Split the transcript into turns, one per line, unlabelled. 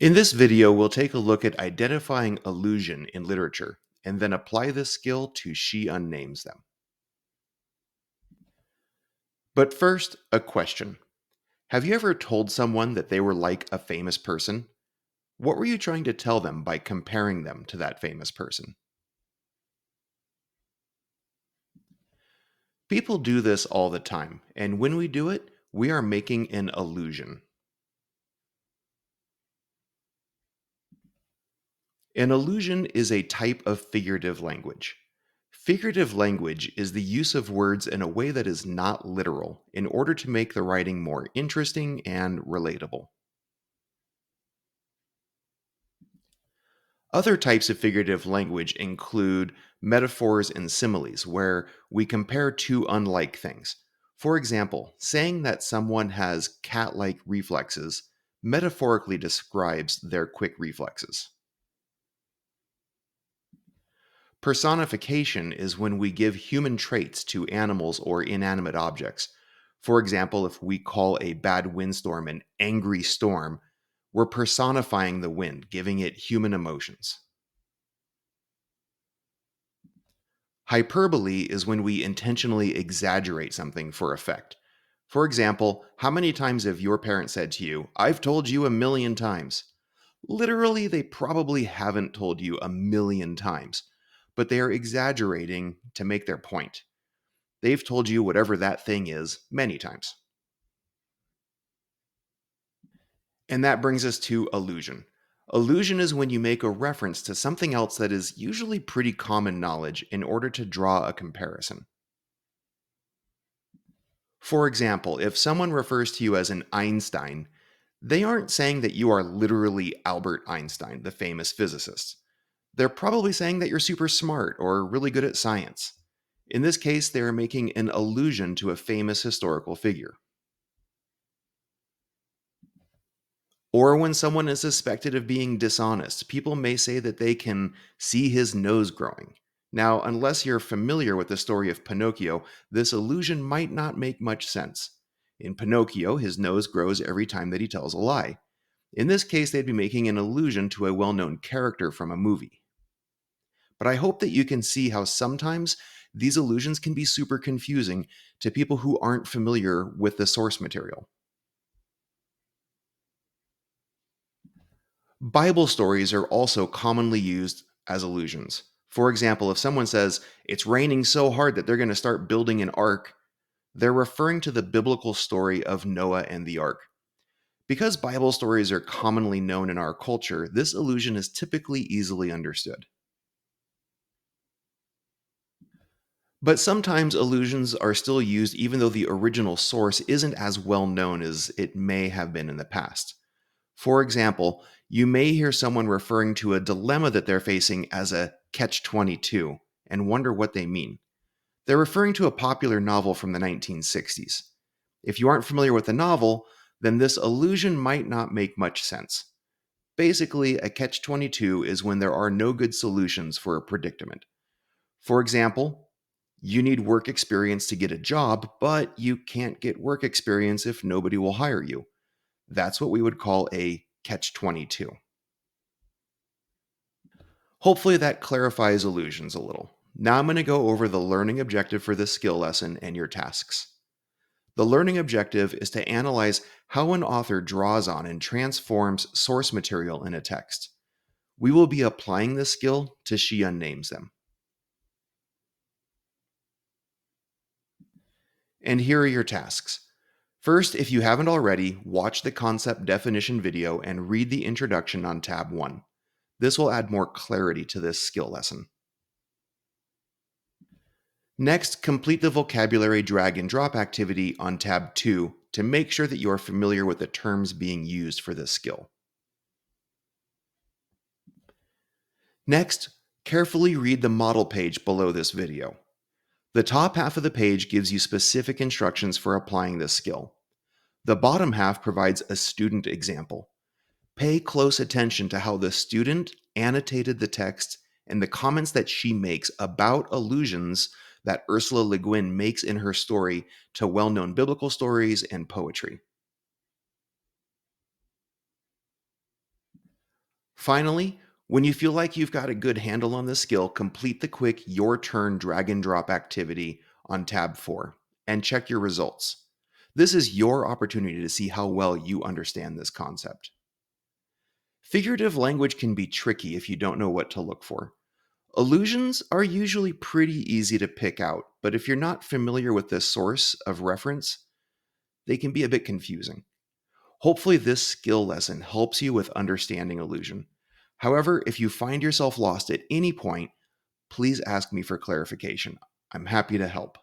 In this video, we'll take a look at identifying allusion in literature and then apply this skill to She Unnames Them. But first, a question. Have you ever told someone that they were like a famous person? What were you trying to tell them by comparing them to that famous person? People do this all the time, and when we do it, we are making an allusion. An allusion is a type of figurative language. Figurative language is the use of words in a way that is not literal in order to make the writing more interesting and relatable. Other types of figurative language include metaphors and similes, where we compare two unlike things. For example, saying that someone has cat like reflexes metaphorically describes their quick reflexes. Personification is when we give human traits to animals or inanimate objects. For example, if we call a bad windstorm an angry storm, we're personifying the wind, giving it human emotions. Hyperbole is when we intentionally exaggerate something for effect. For example, how many times have your parents said to you, "I've told you a million times"? Literally, they probably haven't told you a million times, but they are exaggerating to make their point. They've told you whatever that thing is many times. And that brings us to allusion. Allusion is when you make a reference to something else that is usually pretty common knowledge in order to draw a comparison. For example, if someone refers to you as an Einstein, they aren't saying that you are literally Albert Einstein, the famous physicist. They're probably saying that you're super smart or really good at science. In this case, they are making an allusion to a famous historical figure. Or when someone is suspected of being dishonest, people may say that they can see his nose growing. Now, unless you're familiar with the story of Pinocchio, this illusion might not make much sense. In Pinocchio, his nose grows every time that he tells a lie. In this case, they'd be making an allusion to a well known character from a movie. But I hope that you can see how sometimes these illusions can be super confusing to people who aren't familiar with the source material. Bible stories are also commonly used as allusions. For example, if someone says, "It's raining so hard that they're going to start building an ark," they're referring to the biblical story of Noah and the ark. Because Bible stories are commonly known in our culture, this allusion is typically easily understood. But sometimes allusions are still used even though the original source isn't as well known as it may have been in the past. For example, you may hear someone referring to a dilemma that they're facing as a catch 22 and wonder what they mean. They're referring to a popular novel from the 1960s. If you aren't familiar with the novel, then this allusion might not make much sense. Basically, a catch 22 is when there are no good solutions for a predicament. For example, you need work experience to get a job, but you can't get work experience if nobody will hire you. That's what we would call a catch 22. Hopefully that clarifies illusions a little. Now I'm going to go over the learning objective for this skill lesson and your tasks. The learning objective is to analyze how an author draws on and transforms source material in a text. We will be applying this skill to She Unnames Them. And here are your tasks. First, if you haven't already, watch the concept definition video and read the introduction on tab 1. This will add more clarity to this skill lesson. Next, complete the vocabulary drag and drop activity on tab 2 to make sure that you are familiar with the terms being used for this skill. Next, carefully read the model page below this video. The top half of the page gives you specific instructions for applying this skill. The bottom half provides a student example. Pay close attention to how the student annotated the text and the comments that she makes about allusions that Ursula Le Guin makes in her story to well-known biblical stories and poetry. Finally, when you feel like you've got a good handle on the skill, complete the quick Your Turn drag and drop activity on tab 4 and check your results. This is your opportunity to see how well you understand this concept. Figurative language can be tricky if you don't know what to look for. Allusions are usually pretty easy to pick out, but if you're not familiar with the source of reference, they can be a bit confusing. Hopefully, this skill lesson helps you with understanding allusion. However, if you find yourself lost at any point, please ask me for clarification. I'm happy to help.